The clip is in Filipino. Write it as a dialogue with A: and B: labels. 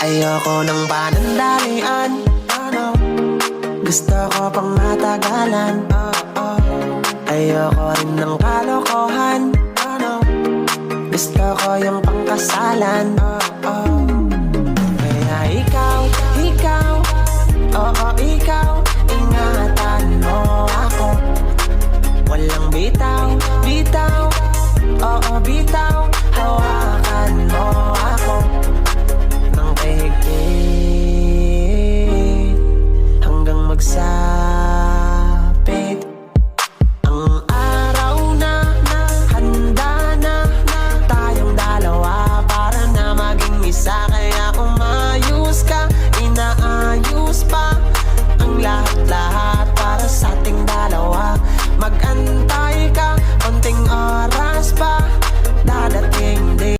A: Ayoko ng panandalian, gusto ko pang matagalan. Ayoko rin ng kalokohan, gusto ko yung pangkasalan. Kaya ikaw, oo ikaw, ingatan mo ako. Walang bitaw, oo bitaw, hawakan